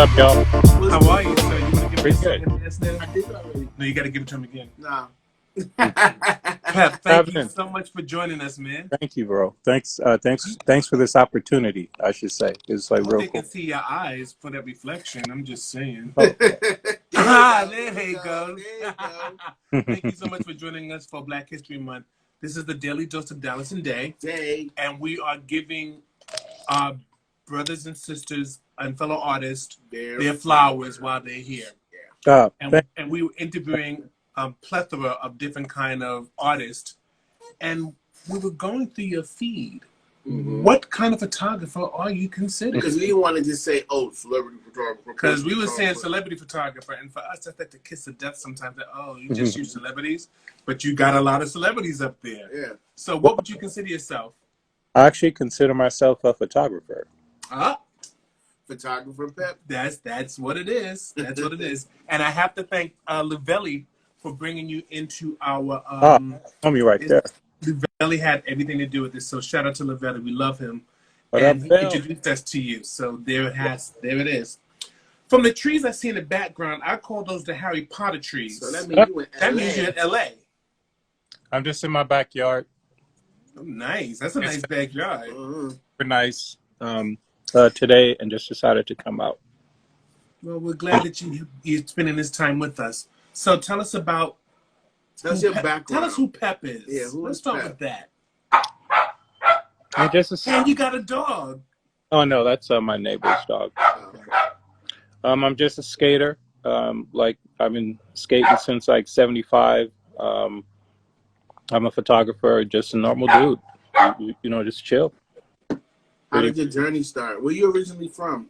up, y'all? How are you, sir? You want to give me a Pretty second good. dance now? I did it already. No, you got to give it to him again. Nah. Pep, thank you Happening. so much for joining us, man. Thank you, bro. Thanks for this opportunity. I should say it's I like hope real they can cool. see your eyes for that reflection. I'm just saying. Oh, There he goes. There you go. Thank you so much for joining us for Black History Month. This is the Daily Dose of Dallas and Day, Day. and we are giving our brothers and sisters and fellow artists their flowers while they're here. And we were interviewing a plethora of different kind of artists, and we were going through your feed. Mm-hmm. What kind of photographer are you considered? Because we didn't want to just say, "Oh, celebrity photographer." Because we were saying celebrity photographer, and for us, that's like the kiss of death sometimes. That, oh, you just use celebrities, but you got a lot of celebrities up there. Yeah. So, what would you consider yourself? I actually consider myself a photographer. Photographer Pep. That's what it is. That's what it is. And I have to thank Lavelli for bringing you into our. Homie, right there. Lavelli had everything to do with this, so shout out to Lavelli. We love him, What and up, he Phil? introduced us to you. So there it is. From the trees I see in the background, I call those the Harry Potter trees. So that means you in LA. That means you're in LA. I'm just in my backyard. Oh, nice. That's a nice backyard. Super nice today, and just decided to come out. Well, we're glad that you're spending this time with us. So tell us about. Tell us your background. Tell us who Pep is. Yeah, Let's start with that. I'm just And you got a dog. Oh no, that's my neighbor's dog. I'm just a skater. Like I've been skating since like '75. I'm a photographer, just a normal dude. You know, just chill. How did your journey start? Where you originally from?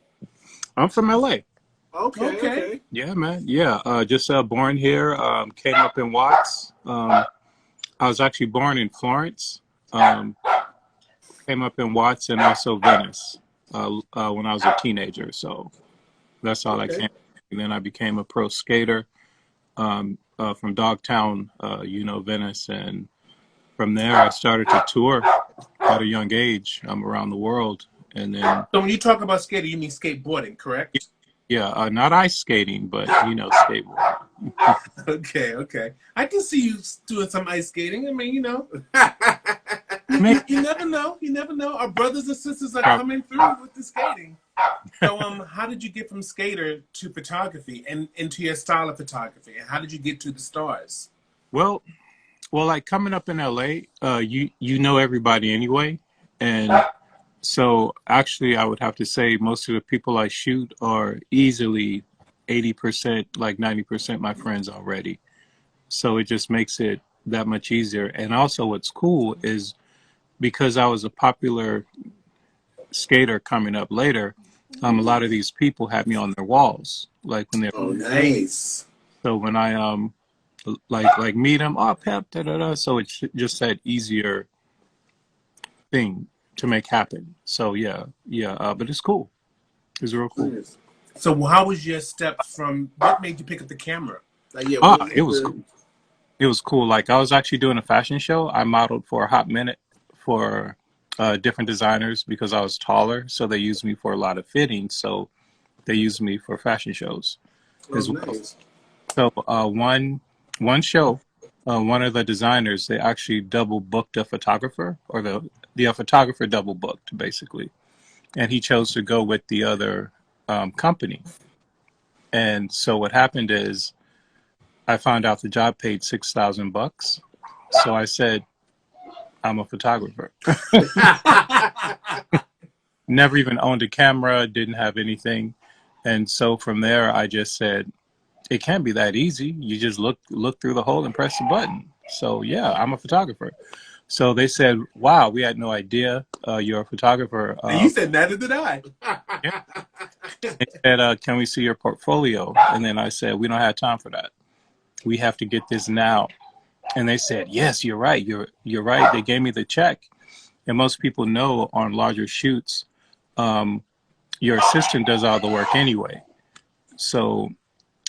I'm from LA. Okay. Yeah, man. Yeah, just born here. Came up in Watts. I was actually born in Florence. Came up in Watts and also Venice when I was a teenager. So that's all I came. And then I became a pro skater from Dogtown, Venice. And from there, I started to tour at a young age. I'm around the world. And then. So when you talk about skating, you mean skateboarding, correct? Yeah, not ice skating, but, skateboarding. Okay. I can see you doing some ice skating. I mean, you never know. You never know. Our brothers and sisters are coming through with the skating. So, how did you get from skater to photography and into your style of photography? And how did you get to the stars? Well, like coming up in LA, you know everybody anyway, and so actually, I would have to say most of the people I shoot are easily 80%, like 90% my friends already. So it just makes it that much easier. And also, what's cool is because I was a popular skater coming up later, a lot of these people had me on their walls, like when they're. Oh, nice. So when I like meet them, oh Pep, da da da. So it's just that easier thing to make happen. So yeah. But it's cool. It's real cool. So how was your steps from? What made you pick up the camera? It was cool. It was cool. Like I was actually doing a fashion show. I modeled for a hot minute for different designers because I was taller. So they used me for a lot of fittings. So they used me for fashion shows as well. Nice. So one show, one of the designers, they actually double booked a photographer, or the photographer double booked basically, and he chose to go with the other company. And so what happened is, I found out the job paid $6,000. So I said, I'm a photographer. Never even owned a camera, didn't have anything. And so from there, I just said, it can't be that easy. You just look through the hole and press the button. So yeah, I'm a photographer. So they said, wow, we had no idea you're a photographer. And you said, neither did I. Yeah. They said, can we see your portfolio? And then I said, we don't have time for that. We have to get this now. And they said, yes, you're right. You're right. They gave me the check. And most people know on larger shoots, your assistant does all the work anyway. So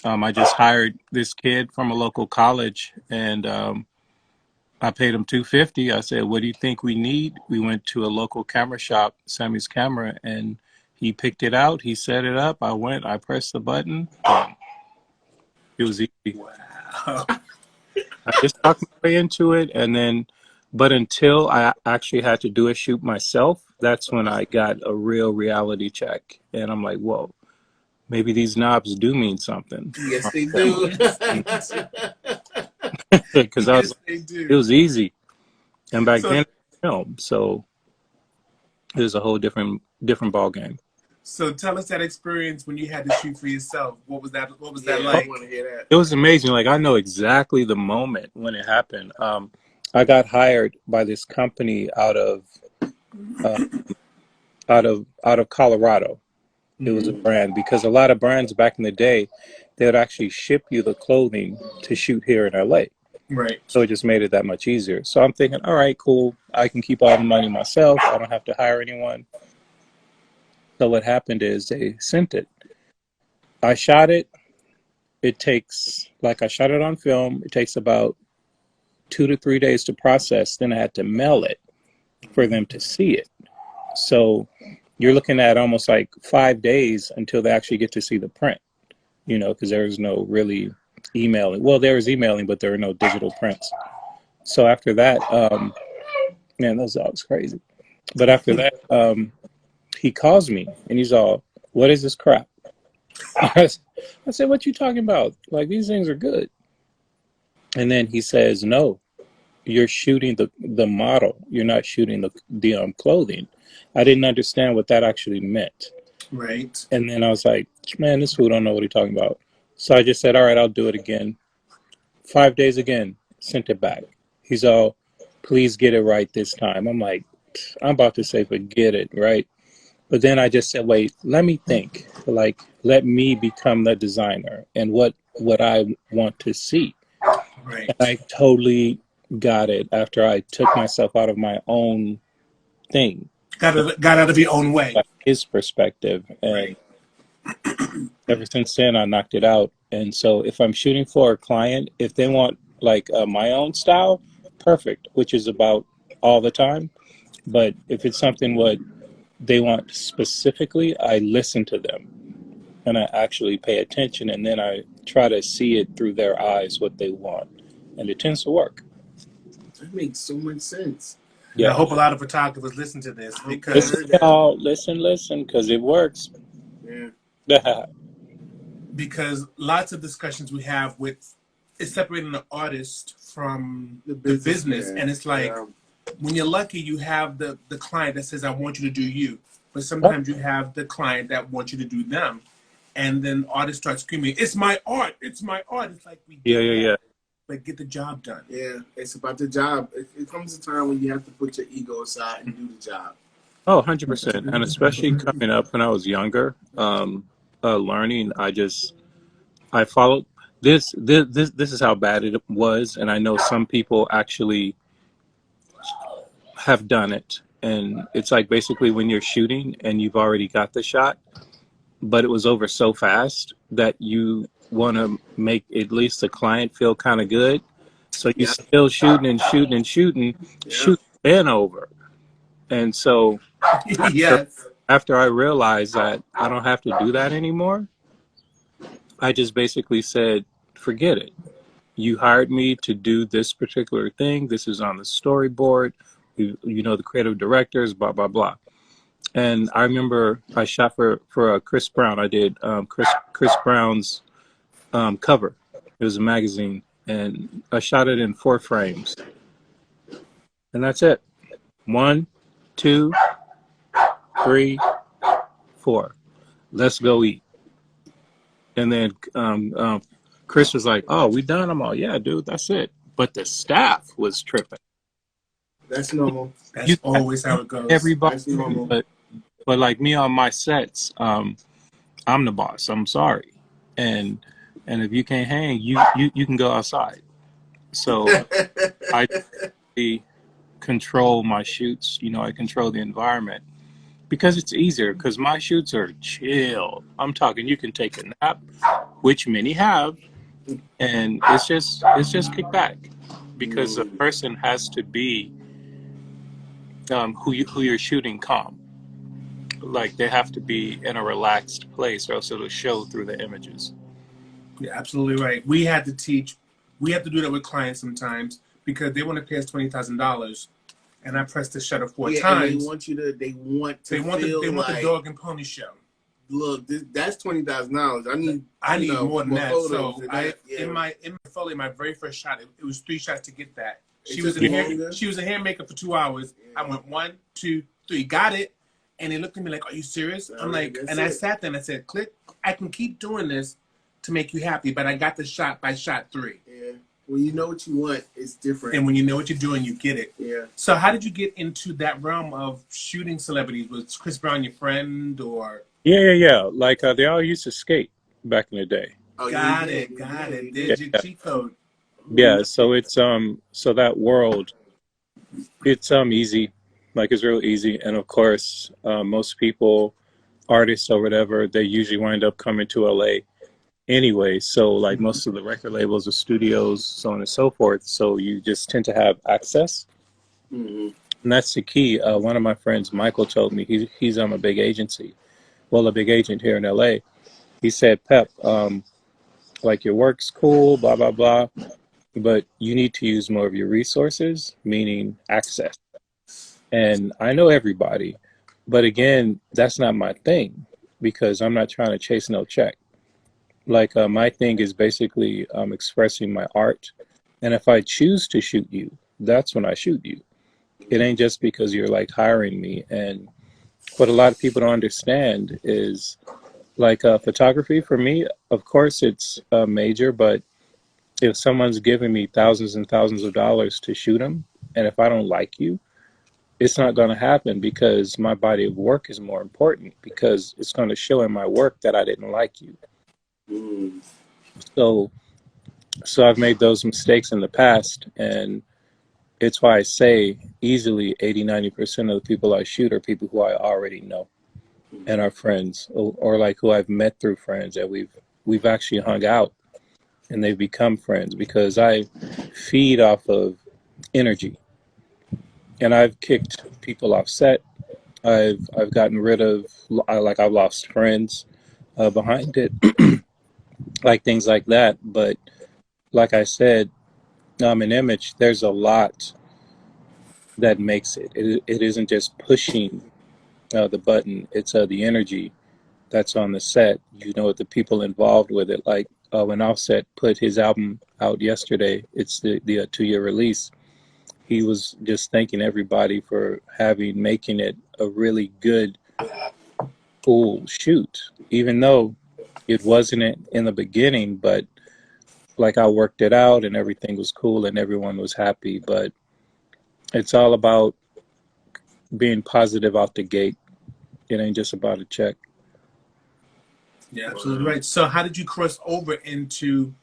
I just hired this kid from a local college, and I paid him $250. I said, what do you think we need? We went to a local camera shop, Sammy's Camera, and He picked it out. He set it up. I went. I pressed the button. Boom. It was easy. Wow. I just talked my way into it, and then, but until I actually had to do a shoot myself, that's when I got a real reality check, and I'm like, whoa, maybe these knobs do mean something. Yes, they do. Because Yes, they do. it was easy, and back then, film, so it was a whole different ball game. So tell us that experience when you had to shoot for yourself. What was that like? I want to hear that. It was amazing. Like, I know exactly the moment when it happened. I got hired by this company out of Colorado. It was a brand, because a lot of brands back in the day, they would actually ship you the clothing to shoot here in LA. Right. So it just made it that much easier. So I'm thinking, all right, cool. I can keep all the money myself. I don't have to hire anyone. So what happened is they sent it. I shot it. It takes, like, I shot it on film. It takes about 2 to 3 days to process. Then I had to mail it for them to see it. So you're looking at almost like 5 days until they actually get to see the print, you know, because there was no really emailing. Well, there was emailing, but there were no digital prints. So after that, man, those dogs crazy. But after that, he calls me and he's all, what is this crap? I said, what you talking about? Like, these things are good. And then he says, no, you're shooting the model. You're not shooting the clothing. I didn't understand what that actually meant. Right. And then I was like, man, this fool don't know what he's talking about. So I just said, all right, I'll do it again. 5 days again, sent it back. He's all, please get it right this time. I'm like, I'm about to say, forget it, right? But then I just said, wait, let me think. Like, let me become the designer and what I want to see. Right. And I totally got it after I took myself out of my own thing. Got out of your own way. His perspective. And ever since then, I knocked it out. And so if I'm shooting for a client, if they want like my own style, perfect, which is about all the time. But if it's something what they want specifically, I listen to them and I actually pay attention, and then I try to see it through their eyes what they want, and it tends to work. That makes so much sense. Yeah, I hope a lot of photographers listen to this, because listen, because it works. Yeah. Because lots of discussions we have with is separating the artist from the business, and it's like, when you're lucky, you have the client that says, I want you to do you. But sometimes you have the client that wants you to do them. And then artists start screaming, it's my art. It's my art. It's like, Yeah. But get the job done. Yeah, it's about the job. It comes a time when you have to put your ego aside and do the job. Oh, 100%. And especially coming up when I was younger, learning, I followed this is how bad it was. And I know some people actually have done it, and it's like basically when you're shooting and you've already got the shot, but it was over so fast that you want to make at least the client feel kind of good, so you still shooting shoot and over. And so after I realized that I don't have to do that anymore, I just basically said, forget it. You hired me to do this particular thing. This is on the storyboard. You know, the creative directors, blah, blah, blah. And I remember I shot for Chris Brown. I did Chris Brown's cover. It was a magazine. And I shot it in 4 frames. And that's it. 1, 2, 3, 4. Let's go eat. And then Chris was like, oh, we done? I'm all, yeah, dude, that's it. But the staff was tripping. That's normal. That's always how it goes. Everybody, That's normal. But like me on my sets, I'm the boss. I'm sorry. And if you can't hang, you can go outside. So I control my shoots. You know, I control the environment because it's easier, because my shoots are chill. I'm talking, you can take a nap, which many have, and it's just kick back, because the person has to be who you're shooting calm. like they have to be in a relaxed place, or else it'll show through the images. You're absolutely right. We had to do that with clients sometimes because they want to pay us $20,000, and I pressed the shutter 4 times. And they want the dog and pony show. Look, that's $20,000. I need more than that. So in my portfolio, my very first shot, it was 3 shots to get that. She was a hair maker for 2 hours. I went 1, 2, 3, got it, and they looked at me like, "Are you serious?" I'm like, I sat there and I said, "Click. I can keep doing this to make you happy, but I got the shot by shot 3." Yeah. When you know what you want, it's different. And when you know what you're doing, you get it. Yeah. So how did you get into that realm of shooting celebrities? Was Chris Brown your friend, or? Yeah. Like they all used to skate back in the day. Oh, got it. There's your cheat code. Yeah. So it's so that world, it's easy, like it's real easy, and of course, most people, artists or whatever, they usually wind up coming to LA anyway. So like most of the record labels or studios, so on and so forth. So you just tend to have access. And that's the key. One of my friends, Michael, told me he's a big agency. Well, a big agent here in LA. He said, Pep, like your work's cool, blah, blah, blah, but you need to use more of your resources, meaning access. And I know everybody, but again, that's not my thing because I'm not trying to chase no check. Like my thing is basically expressing my art. And if I choose to shoot you, that's when I shoot you. It ain't just because you're like hiring me. And what a lot of people don't understand is like photography for me, of course it's major, but if someone's giving me thousands and thousands of dollars to shoot them, and if I don't like you, it's not going to happen because my body of work is more important because it's going to show in my work that I didn't like you. So I've made those mistakes in the past, and it's why I say easily 80-90% of the people I shoot are people who I already know and are friends, or like who I've met through friends that we've actually hung out and they've become friends because I feed off of energy. And I've kicked people off set. I've gotten rid of, like I've lost friends behind it, like things like that. But like I said, an image, there's a lot that makes it. It isn't just pushing the button. It's the energy that's on the set. You know, the people involved with it. Like when Offset put his album out yesterday, it's the 2-year release. He was just thanking everybody for making it a really good, cool shoot, even though it wasn't in the beginning, but like I worked it out and everything was cool and everyone was happy. But it's all about being positive out the gate. It ain't just about a check. Yeah, absolutely right. So how did you cross over into,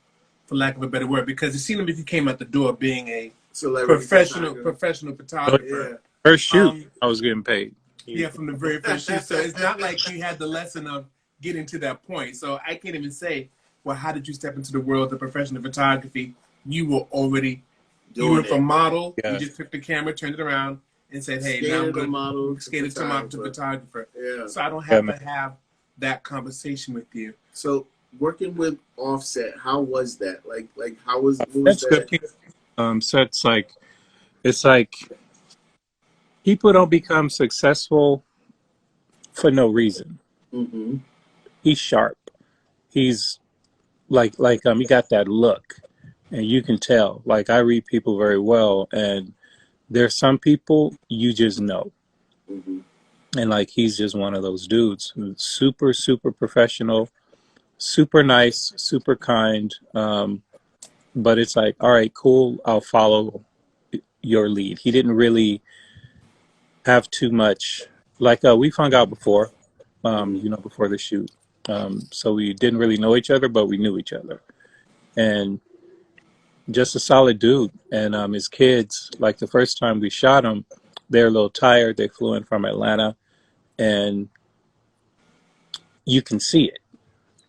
for lack of a better word, because it seemed like you came out the door being a professional photographer. Yeah. First shoot, I was getting paid. Yeah, from the very first shoot. So it's not like you had the lesson of getting to that point. So I can't even say, well, how did you step into the world of professional photography? You were already doing it. From model. Yeah. You just took the camera, turned it around, and said, hey, now I'm going to skate it to photographer. Yeah. So I don't have to have that conversation with you. So working with Offset, how was that? Like how was that's that? Good. Sets like, it's like people don't become successful for no reason. He's sharp. He's like he got that look, and you can tell. Like I read people very well, and there's some people you just know. And like he's just one of those dudes, super, super professional, super nice, super kind. But it's like, all right, cool, I'll follow your lead. He didn't really have too much, like we've hung out before, before the shoot. So we didn't really know each other, but we knew each other. And just a solid dude. And his kids, like the first time we shot him, they're a little tired. They flew in from Atlanta, and you can see it.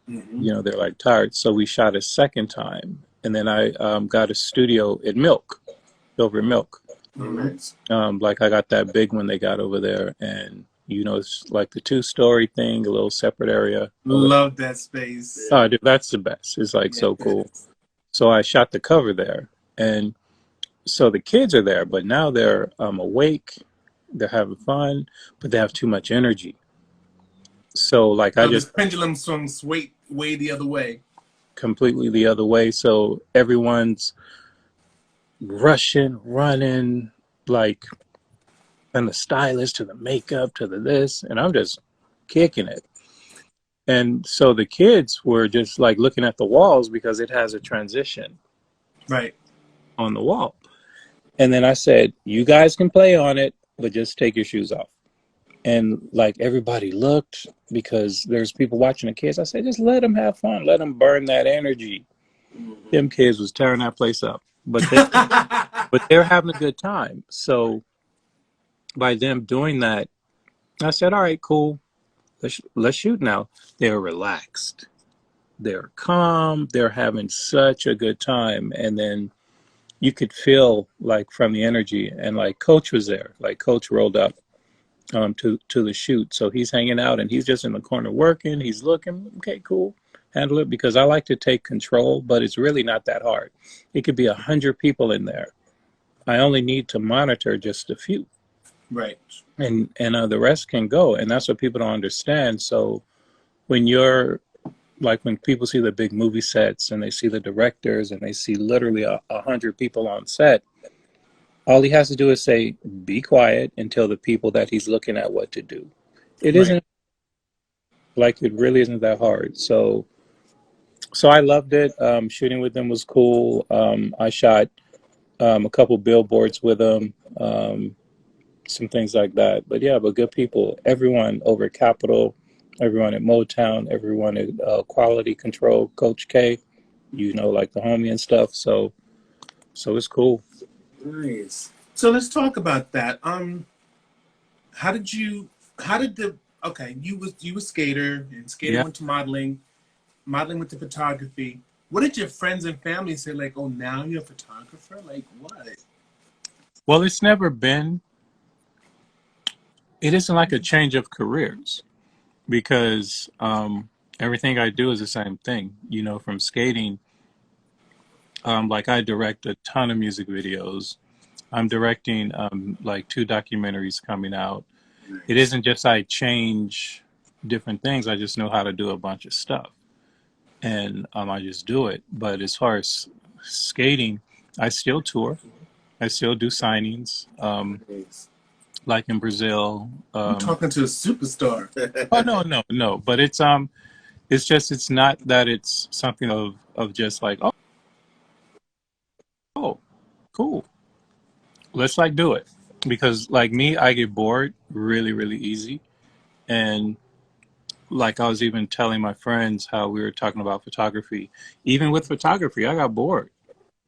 You know, they're like tired. So we shot a second time, and then I got a studio at over at Milk. Like I got that big one they got over there, and You know, it's like the 2-story thing, a little separate area. Love that space. Oh, dude, that's the best. It's like so cool. So I shot the cover there, and so the kids are there, but now they're awake, they're having fun, but they have too much energy. So like I this just pendulum swings way the other way. completely the other way. So everyone's rushing, running, like, and the stylist to the makeup to the this, and I'm just kicking it. And so the kids were just like looking at the walls because it has a transition right on the wall. And then I said, you guys can play on it, but just take your shoes off. And like everybody looked because there's people watching the kids. I said, just let them have fun. Let them burn that energy. Them kids was tearing that place up, but they're having a good time. So by them doing that, I said, all right, cool. Let's shoot now. They're relaxed. They're calm. They're having such a good time. And then you could feel like from the energy, and like Coach was there. Like Coach rolled up to the shoot. So he's hanging out and he's just in the corner working. He's looking, okay, cool. Handle it, because I like to take control, but it's really not that hard. It could be 100 people in there. I only need to monitor just a few. Right. And the rest can go. And that's what people don't understand. So when you're like, when people see the big movie sets and they see the directors and they see literally 100 people on set, all he has to do is say, be quiet, and tell the people that he's looking at what to do. It isn't like, it really isn't that hard. So I loved it. Shooting with them was cool. I shot a couple billboards with them, some things like that. But yeah, but good people. Everyone over at Capitol, everyone at Motown, everyone at Quality Control, Coach K, you know, like the homie and stuff. So it's cool. Nice. So let's talk about that. You were a skater, and skater went to modeling went to photography. What did your friends and family say? Like, oh, now you're a photographer? Like, what? Well, it isn't like a change of careers, because everything I do is the same thing, you know, from skating. Like I direct a ton of music videos. I'm directing like 2 documentaries coming out. Nice. It isn't just I change different things. I just know how to do a bunch of stuff, and I just do it. But as far as skating, I still tour. I still do signings, like in Brazil. I'm talking to a superstar. Oh no! But it's not that it's something of just like, oh, cool. Let's like do it, because like me, I get bored really, really easy. And like I was even telling my friends how we were talking about photography. Even with photography, I got bored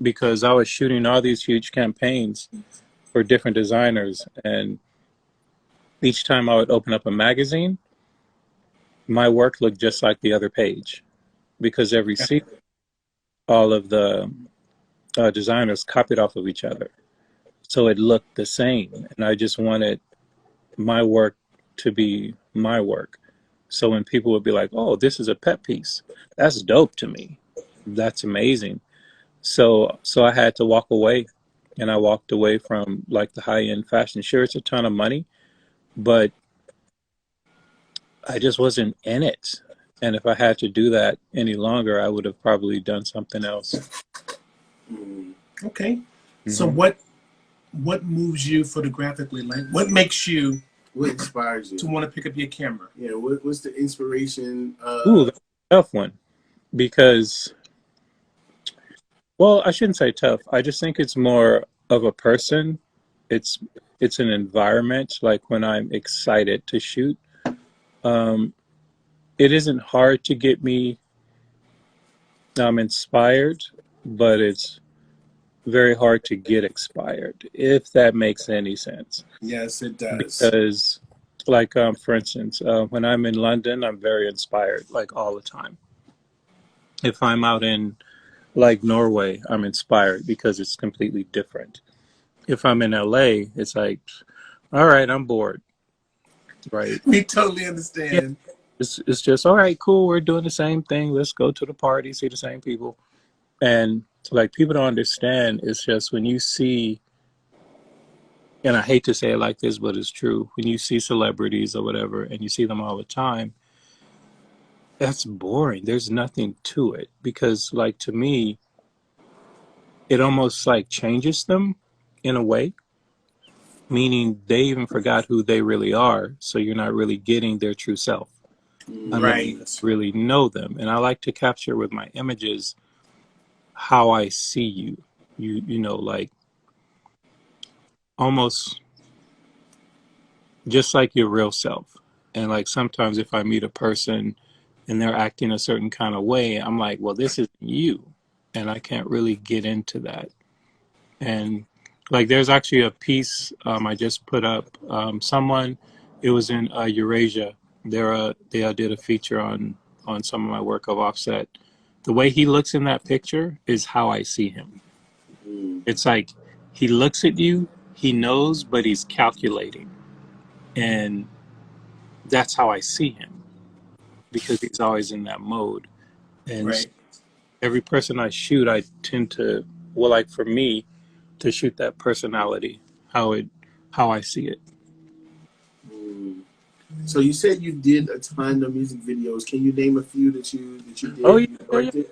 because I was shooting all these huge campaigns for different designers, and each time I would open up a magazine, my work looked just like the other page, because every sequence, all of the designers copied off of each other. So it looked the same, and I just wanted my work to be my work. So when people would be like, oh, this is a Pep piece, that's dope to me. That's amazing. So I had to walk away, and I walked away from like the high-end fashion. Sure, it's a ton of money, but I just wasn't in it. And if I had to do that any longer, I would have probably done something else. Okay. Mm-hmm. So what moves you photographically? Like, what inspires you to want to pick up your camera? Yeah, what's the inspiration? Ooh, that's a tough one, because, well, I shouldn't say tough. I just think it's more of a person. It's an environment. Like when I'm excited to shoot, it isn't hard to get me inspired, but it's very hard to get expired, if that makes any sense. Yes, it does. Because, like, for instance, when I'm in London, I'm very inspired, like, all the time. If I'm out in, like, Norway, I'm inspired because it's completely different. If I'm in LA, it's like, all right, I'm bored. Right. We totally Yeah. understand. It's just all right, cool. We're doing the same thing. Let's go to the party, see the same people. And like people don't understand. It's just when you see, and I hate to say it like this, but it's true. When you see celebrities or whatever, and you see them all the time, that's boring. There's nothing to it because, like to me, it almost like changes them in a way, meaning they even forgot who they really are. So you're not really getting their true self unless you Right. really know them. And I like to capture with my images how I see you. You know, like almost just like your real self. And like sometimes if I meet a person and they're acting a certain kind of way, I'm like, well, this isn't you. And I can't really get into that. And like there's actually a piece I just put up. Someone, it was in Eurasia. They did a feature on some of my work of Offset. The way he looks in that picture is how I see him. It's like he looks at you, he knows, but he's calculating. And that's how I see him because he's always in that mode. And Right. every person I shoot, I tend to, well, like for me, to shoot that personality, how it, how I see it. So you said you did a ton of music videos. Can you name a few that you Oh did, yeah, you yeah, yeah. directed?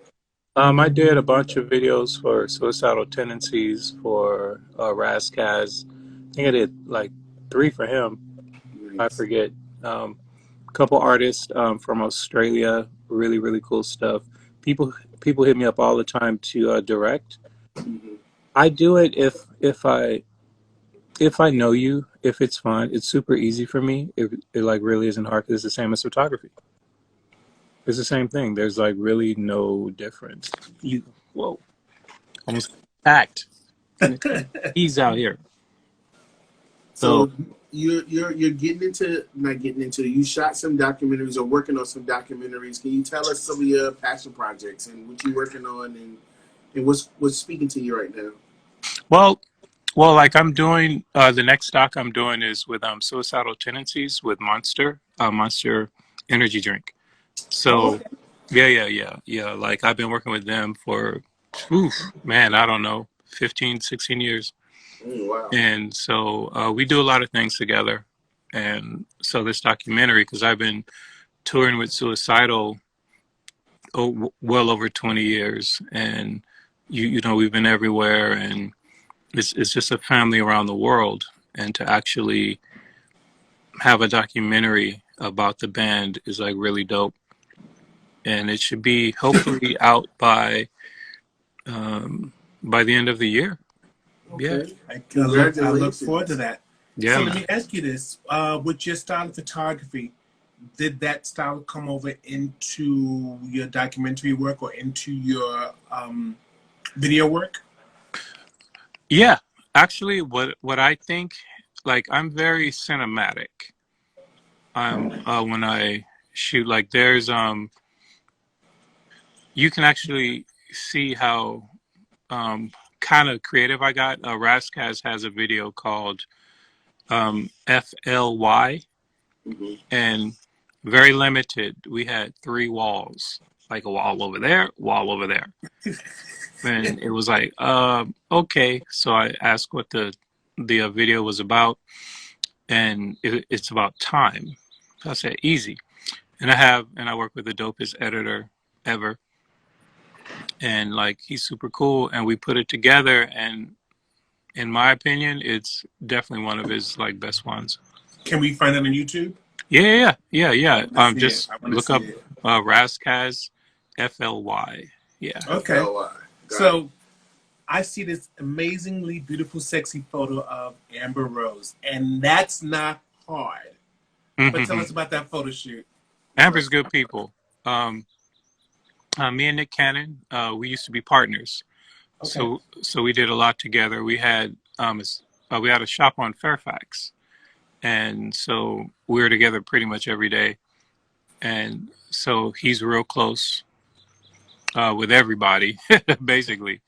I did a bunch of videos for Suicidal Tendencies for Razzcazz. I think I did like 3 for him. I Nice. forget. A couple artists from Australia, really cool stuff. People people hit me up all the time to direct. Mm-hmm. I do it if I know you, if it's fun. It's super easy for me. It like really isn't hard 'cause it's the same as photography. It's the same thing. There's like really no difference. You whoa, almost packed. He's out here. So So you're getting into not getting into. You shot some documentaries or working on some documentaries. Can you tell us some of your passion projects and what you're working on and what's speaking to you right now? well, like I'm doing the next doc I'm doing is with Suicidal Tendencies with Monster energy drink. Oh, So okay. yeah. Like I've been working with them for, oof, man, I don't know, 15, 16 years. Wow. And so we do a lot of things together. And so this documentary, because I've been touring with Suicidal well over 20 years, and you know we've been everywhere, and it's just a family around the world. And to actually have a documentary about the band is like really dope. And it should be hopefully out um, by the end of the year. Yeah, Okay. I look forward to Congratulations. that. yeah, So let man. me ask you this: with your style of photography, did that style come over into your documentary work or into your video work? Yeah, actually, what I think, like, I'm very cinematic. I'm when I shoot, like, there's you can actually see how kind of creative I got. Razzcazz has a video called FLY, Mm-hmm. and very limited. We had 3 walls, like a wall over there, wall over there. And it was like, okay. So I asked what the video was about, and it's about time. So I said, easy. And I work with the dopest editor ever, and like he's super cool. And we put it together, and in my opinion, it's definitely one of his like best ones. Can we find it on YouTube? Yeah. I want to see it. Just I want to look see up it. Razzcazz, FLY. Yeah. Okay. FLY. Got it. So I see this amazingly beautiful, sexy photo of Amber Rose, and that's not hard. But tell us about that photo shoot. Amber's good people. Um, Me and Nick Cannon, we used to be partners. Okay. So we did a lot together. We had a shop on Fairfax, and so we were together pretty much every day. And so he's real close with everybody, basically.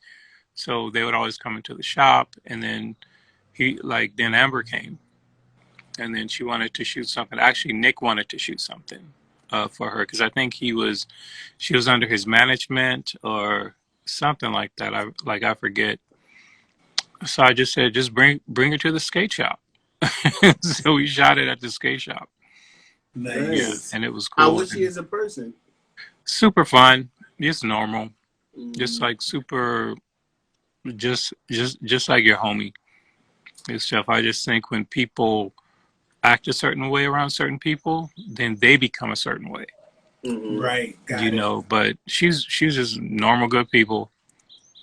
So they would always come into the shop, and then then Amber came, and then she wanted to shoot something. Actually, Nick wanted to shoot something for her because I think she was under his management or something like that. I forget. So I just said, just bring her to the skate shop. So we shot it at the skate shop. Nice. Yeah, and it was How cool. was she as a person? Super fun. Just normal. Just like super, just like your homie and stuff. I just think when people act a certain way around certain people, then they become a certain way. Right. Got You it. know, but she's just normal, good people.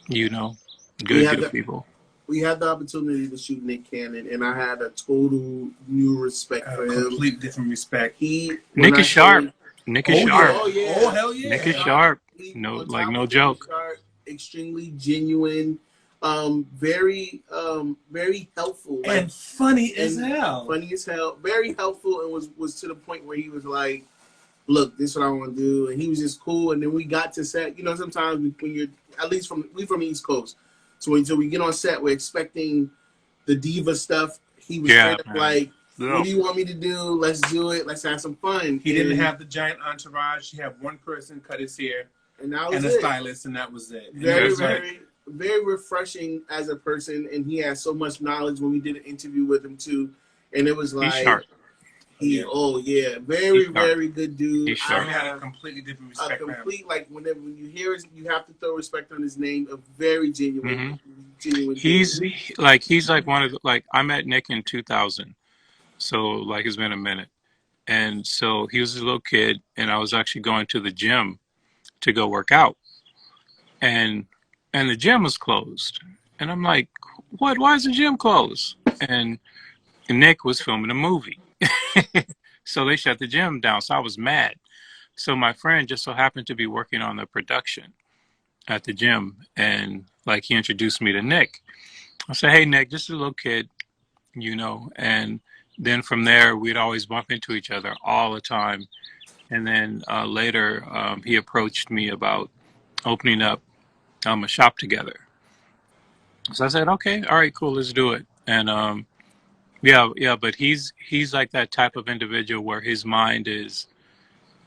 You know, good people. We had the opportunity to shoot Nick Cannon, and I had a total new respect for him. Complete different respect. Nick is sharp. Nick is sharp. Oh yeah. Oh hell yeah. Nick is sharp. No, like no joke. Sharp, extremely genuine, very helpful and funny as hell. Funny as hell. Very helpful, and was to the point where he was like, "Look, this is what I want to do," and he was just cool. And then we got to set. You know, sometimes when you're at least we from the East Coast, so until we get on set, we're expecting the diva stuff. He was straight up like, what do you want me to do? Let's do it. Let's have some fun. He didn't have the giant entourage. He had one person cut his hair and a stylist, and that was it. Very refreshing as a person, and he had so much knowledge when we did an interview with him too. And it was like, he's sharp. Very good dude. I had a completely different respect for him. Like when you hear it, you have to throw respect on his name. A very genuine, genuine. He's like one of I met Nick in 2000, so like it's been a minute, and so he was a little kid, and I was actually going to the gym to go work out, and the gym was closed, and I'm like, what? Why is the gym closed? And Nick was filming a movie. So they shut the gym down. So I was mad. So my friend just so happened to be working on the production at the gym, and like he introduced me to Nick. I said, hey Nick, just a little kid, you know, and then from there we'd always bump into each other all the time. And then later he approached me about opening up a shop together. So I said, okay, all right, cool, let's do it. And yeah, but he's like that type of individual where his mind is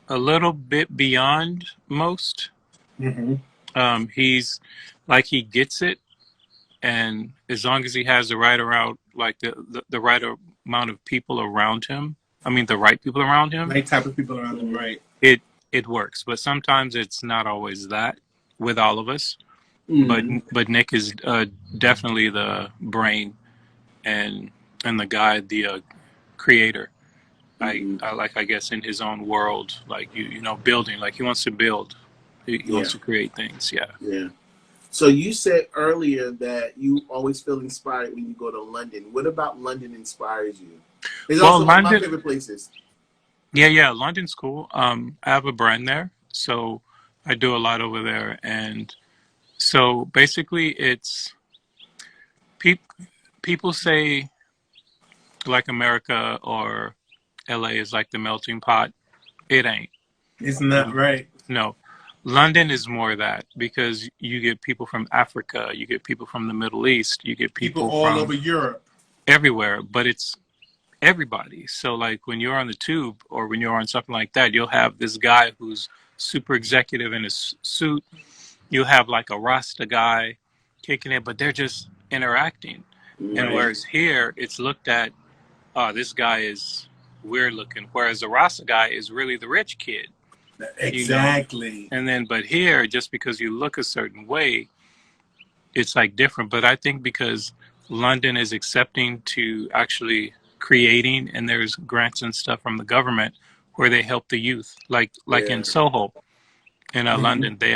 a little bit beyond most. He's like, he gets it, and as long as he has the right around, like the right amount of people around him, I mean the right people around him, right type of people around him, right? It works, but sometimes it's not always that with all of us. But Nick is definitely the brain and the guy, the creator. I guess in his own world, like you know, building. Like he wants to build, he wants to create things. Yeah. So you said earlier that you always feel inspired when you go to London. What about London inspires you? It's also one of my favorite places. Yeah, London's cool. I have a brand there, so I do a lot over there, and so basically, it's people say like America or LA is like the melting pot. It ain't. Isn't that right? No. London is more that, because you get people from Africa, you get people from the Middle East, you get people all from over Europe, everywhere, but it's everybody. So like when you're on the tube or when you're on something like that, you'll have this guy who's super executive in his suit. You'll have like a Rasta guy kicking it, but they're just interacting. Right. And whereas here, it's looked at, this guy is weird looking, whereas the Rasta guy is really the rich kid. Exactly. You know? And then, but here, just because you look a certain way, it's like different. But I think because London is accepting to actually creating, and there's grants and stuff from the government where they help the youth, like in Soho, in London, they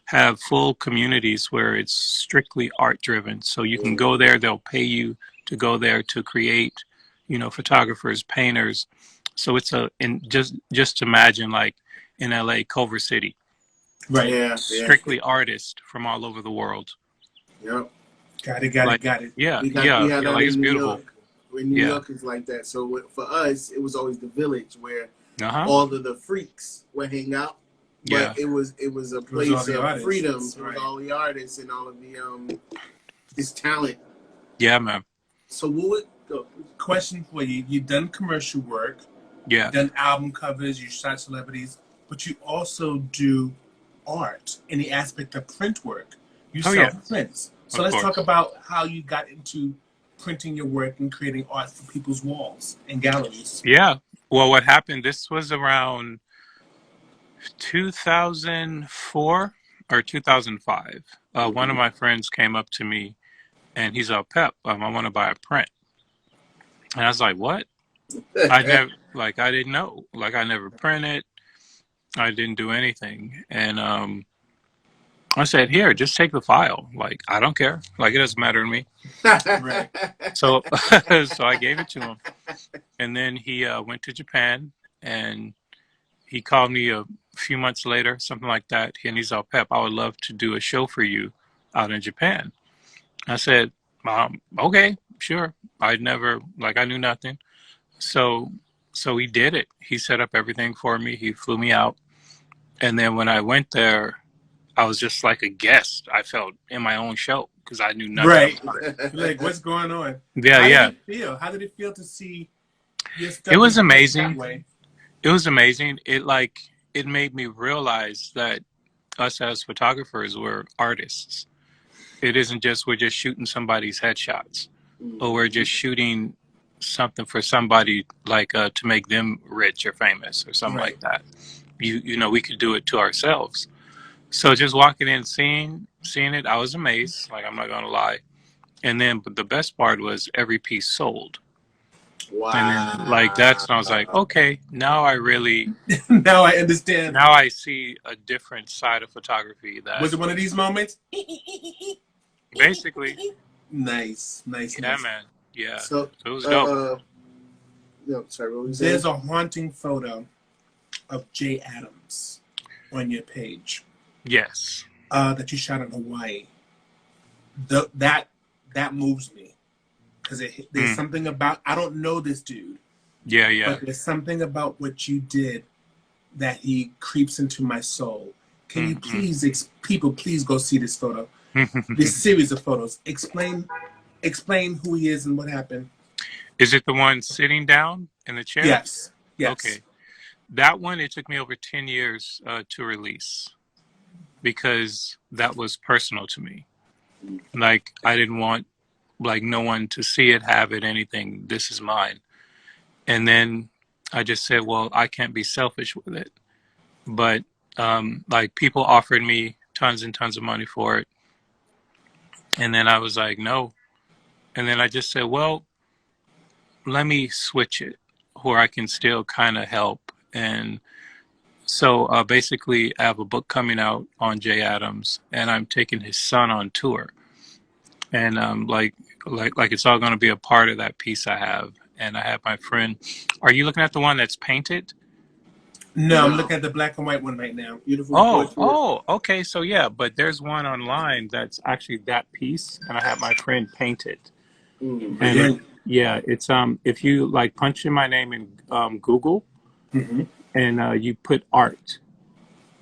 have full communities where it's strictly art driven. So you can go there; they'll pay you to go there to create, you know, photographers, painters. So it's just imagine like in LA, Culver City, right? Yeah, strictly artists from all over the world. Yep, got it. Yeah, we had like it's beautiful. In New York is like that. So for us, it was always the Village where all of the freaks would hang out. But it was a place of freedom. It was all the artists and all of the this talent. Yeah, man. So Question for you: you've done commercial work, Yeah. you've done album covers, you shot celebrities, but you also do art in the aspect of print work. You sell prints. So let's talk about how you got into printing your work and creating art for people's walls and galleries. Yeah. Well, what happened? This was around 2004 or 2005. One of my friends came up to me and he's like, Pep, I want to buy a print. And I was like, what? I didn't know. Like, I never printed. I didn't do anything. And I said, here, just take the file. Like, I don't care. Like, it doesn't matter to me. Right. So, so I gave it to him. And then he went to Japan and he called me a few months later, something like that. And he's like, Pep, I would love to do a show for you out in Japan. I said, okay, sure. I knew nothing. So he did it. He set up everything for me. He flew me out. And then when I went there, I was just like a guest. I felt in my own show because I knew nothing. Right. Like, what's going on? Yeah. How did it feel to see your stuff? It was amazing. It was amazing. It made me realize that us as photographers were artists. It isn't just we're just shooting somebody's headshots, or we're just shooting something for somebody to make them rich or famous or something like that. You know, we could do it to ourselves. So just walking in, seeing it, I was amazed. Like, I'm not gonna lie. And then, but the best part was every piece sold. Wow. And then, that's when I was like, okay, now I really now I understand. Now I see a different side of photography. That was it one of these moments? Basically. Nice. Yeah, man. Yeah. So it was dope. No, sorry, what was that? There's a haunting photo of Jay Adams on your page. Yes. That you shot in Hawaii. That moves me because there's something about, I don't know this dude. Yeah. But there's something about what you did that he creeps into my soul. Can you please, people, please go see this photo, this series of photos. Explain who he is and what happened. Is it the one sitting down in the chair? Yes. Okay. That one, it took me over 10 years to release because that was personal to me. Like, I didn't want no one to see it, have it, anything. This is mine. And then I just said, well, I can't be selfish with it. But people offered me tons and tons of money for it. And then I was like, no. And then I just said, well, let me switch it where I can still kind of help. And so basically I have a book coming out on Jay Adams and I'm taking his son on tour. And it's all going to be a part of that piece I have. And I have my friend. Are you looking at the one that's painted? No, I'm looking at the black and white one right now. Beautiful. Okay. So yeah, but there's one online that's actually that piece, and I have my friend paint it. And it's if you punch in my name in Google, and you put art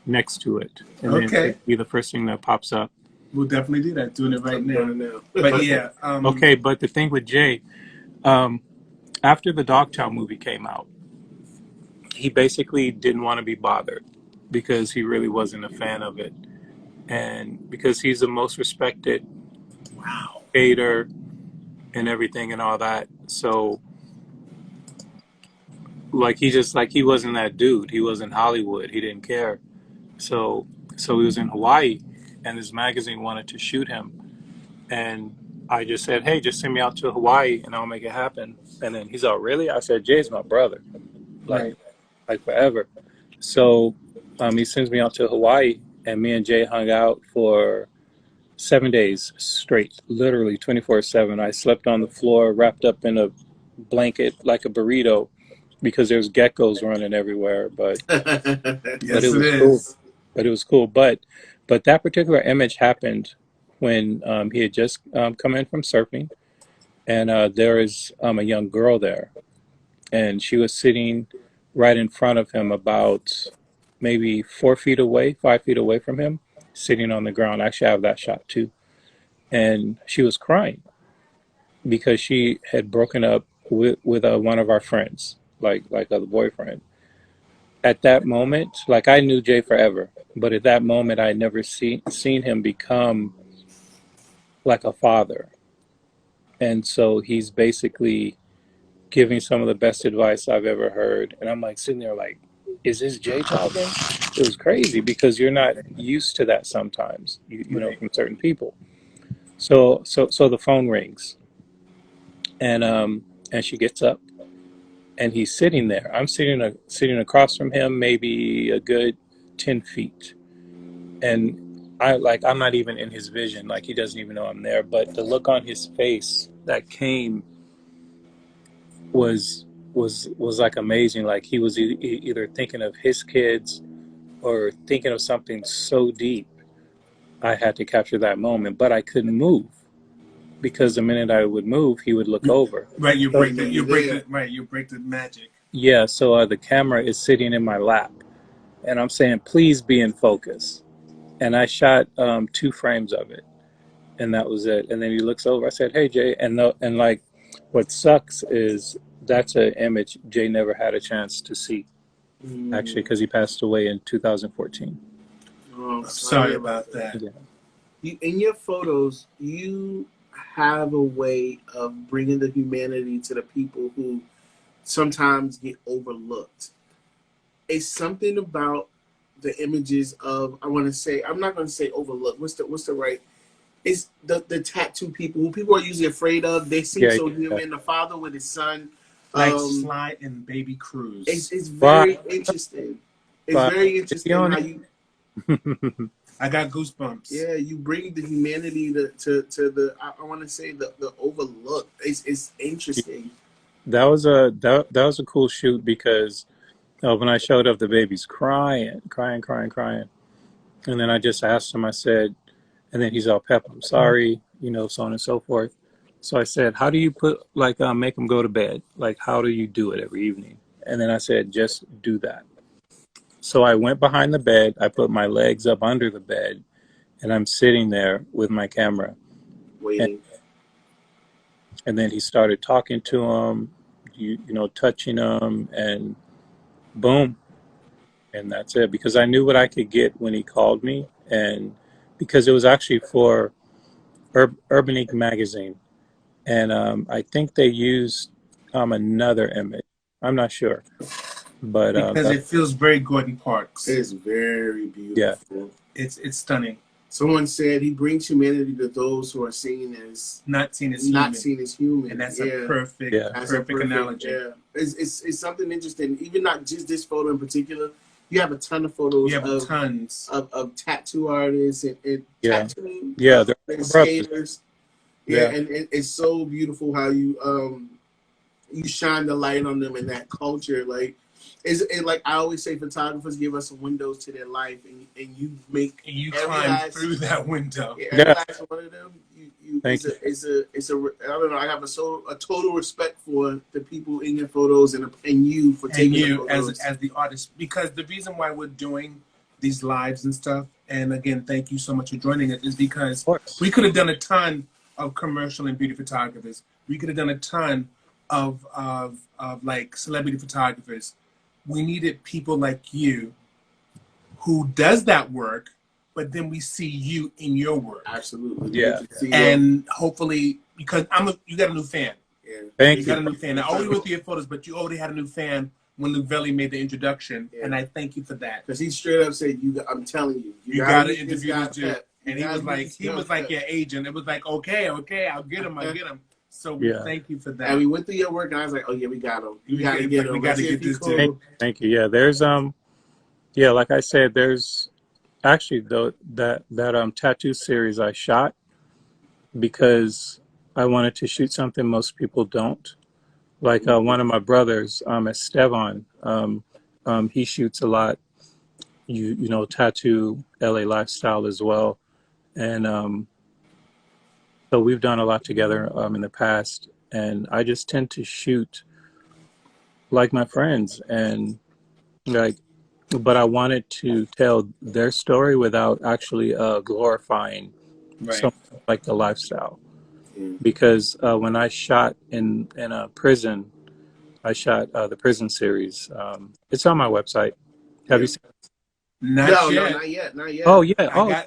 next to it, and then it'll be the first thing that pops up. We'll definitely do that. Doing it right now. But yeah. Okay, but the thing with Jay, after the Dogtown movie came out, he basically didn't want to be bothered because he really wasn't a fan of it. And because he's the most respected skater and everything and all that. So, he wasn't that dude. He was in Hollywood. He didn't care. So he was in Hawaii and his magazine wanted to shoot him. And I just said, hey, just send me out to Hawaii and I'll make it happen. And then he's like, really? I said, Jay's my brother. Like forever. So he sends me out to Hawaii and me and Jay hung out for 7 days straight, literally 24/7. I slept on the floor wrapped up in a blanket like a burrito because there's geckos running everywhere. But yes, it was cool. But it was cool. But that particular image happened when he had just come in from surfing, and there is a young girl there, and she was sitting right in front of him, about maybe 5 feet away from him, sitting on the ground. Actually, I have that shot too. And she was crying. because she had broken up with one of our friends, like a boyfriend. At that moment, like I knew Jay forever, but at that moment, I never seen him become like a father, and so he's basically giving some of the best advice I've ever heard. And I'm like sitting there like, is this Jay talking? It was crazy because you're not used to that sometimes, you know, Right. from certain people. So the phone rings, and she gets up, and he's sitting there. I'm sitting across from him, maybe a good 10 feet, and I'm not even in his vision, like he doesn't even know I'm there. But the look on his face that came was was like amazing. Like he was either thinking of his kids or thinking of something so deep. I had to capture that moment, but I couldn't move because the minute I would move, he would look over. Right, you So, break the you break the right, you break the magic. yeah, so the camera is sitting in my lap, and I'm saying, please be in focus. And I shot 2 frames of it, and that was it. And then he looks over. I said, "Hey, Jay," and like, what sucks is that's an image Jay never had a chance to see, actually, because he passed away in 2014. Oh, sorry about that. Yeah. In your photos, you have a way of bringing the humanity to the people who sometimes get overlooked. It's something about the images of, I want to say, I'm not going to say overlooked. What's the right? It's the tattoo people who people are usually afraid of. They seem so human. The father with his son, like Sly and Baby Cruz. It's very interesting. It's very interesting how you. I got goosebumps. Yeah, you bring the humanity to the. I want to say the overlooked. It's interesting. That was a cool shoot because when I showed up, the baby's crying, and then I just asked him. I said, and then he's all, "Pep, I'm sorry," you know, so on and so forth. So I said, "How do you make him go to bed? Like, how do you do it every evening?" And then I said, "Just do that." So I went behind the bed. I put my legs up under the bed, and I'm sitting there with my camera, waiting. And then he started talking to him, you know, touching him, and boom, and that's it. Because I knew what I could get when he called me, and because it was actually for Urbanique magazine, and I think they used another image. I'm not sure, but because it feels very Gordon Parks. It's very beautiful. Yeah. It's stunning. Someone said he brings humanity to those who are seen as not seen as human, and that's a perfect analogy. Yeah, it's something interesting. Even not just this photo in particular. You have a ton of photos. You have tons of tattoo artists and tattoo they're skaters. Yeah, and it's so beautiful how you you shine the light on them in that culture. Like like I always say, photographers give us windows to their life, and you make you climb through that window. Every last one of them, it's a I don't know. I have a total respect for the people in your photos and you for taking you as the artist, because the reason why we're doing these lives and stuff, and again, thank you so much for joining it, is because we could have done a ton of commercial and beauty photographers. We could have done a ton of like celebrity photographers. We needed people like you who does that work, but then we see you in your work. Absolutely. Yeah. And hopefully, because you got a new fan. Yeah. Thank you. Got a new fan. I already went through your photos, but you already had a new fan when Luke Velli made the introduction, and I thank you for that. Because he straight up said, I'm telling you, you got to interview this dude. And he was like your agent. It was like, okay, I'll get him. So thank you for that. And we went through your work, and I was like, oh yeah, we got him. We got to get him. We got to get this dude. Thank you. Yeah, there's like I said, there's actually that tattoo series I shot because I wanted to shoot something most people don't. Like one of my brothers, Esteban, he shoots a lot. You know, tattoo LA lifestyle as well, and so we've done a lot together in the past, and I just tend to shoot like my friends, and like, but I wanted to tell their story without actually glorifying something like the lifestyle. because when I shot in a prison, I shot the prison series. It's on my website. Have you seen it? Not yet. Not yet. Not yet. Oh yeah.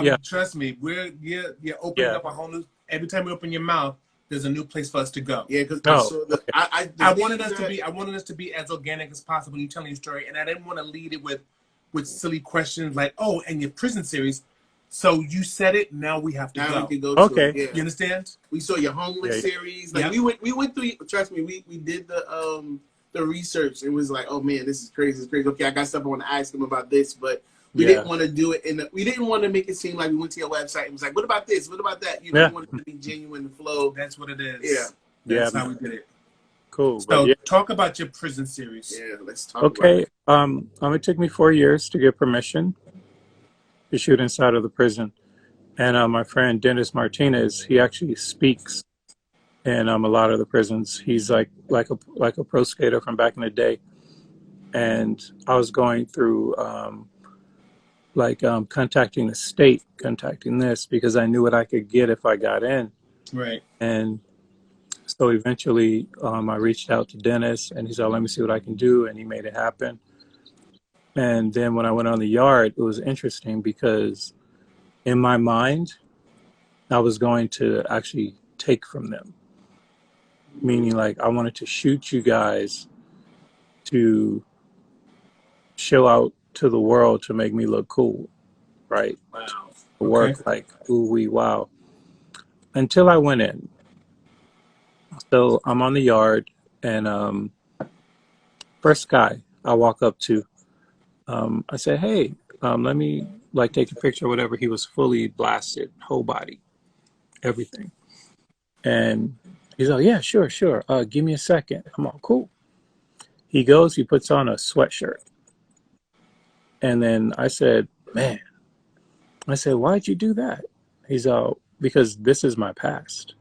Yeah. Trust me, you're opening Yeah. up a whole new. Every time you open your mouth, there's a new place for us to go. Yeah, because I wanted us to be as organic as possible. You telling your story, and I didn't want to lead it with silly questions like, "Oh, and your prison series." So you said it. Now we have to go. We can go Okay. to it. Yeah. You understand? We saw your homeless series. Like we went through. Trust me, we did the research. It was like, oh man, this is crazy. It's crazy. Okay, I got stuff I want to ask him about this, but we didn't want to do it. We didn't want to make it seem like we went to your website and was like, what about this? What about that? You know, we wanted to be genuine and flow. That's what it is. Yeah. That's how we did it. Cool. So talk about your prison series. Yeah, let's talk about it. It took me 4 years to get permission to shoot inside of the prison. And my friend Dennis Martinez, he actually speaks in a lot of the prisons. He's like a pro skater from back in the day. And I was going through contacting the state, contacting this, because I knew what I could get if I got in. Right. And so eventually I reached out to Dennis, and he said, let me see what I can do. And he made it happen. And then when I went on the yard, it was interesting because in my mind, I was going to actually take from them. Meaning, like, I wanted to shoot you guys to show out to the world to make me look cool, right? Wow. To work like, ooh, wee, wow. Until I went in. So I'm on the yard, and first guy I walk up to, I said, hey, let me take a picture or whatever. He was fully blasted, whole body, everything. And he's like, yeah, sure. Give me a second. I'm all cool. He goes, he puts on a sweatshirt. And then I said, man, why'd you do that? He's all, because this is my past.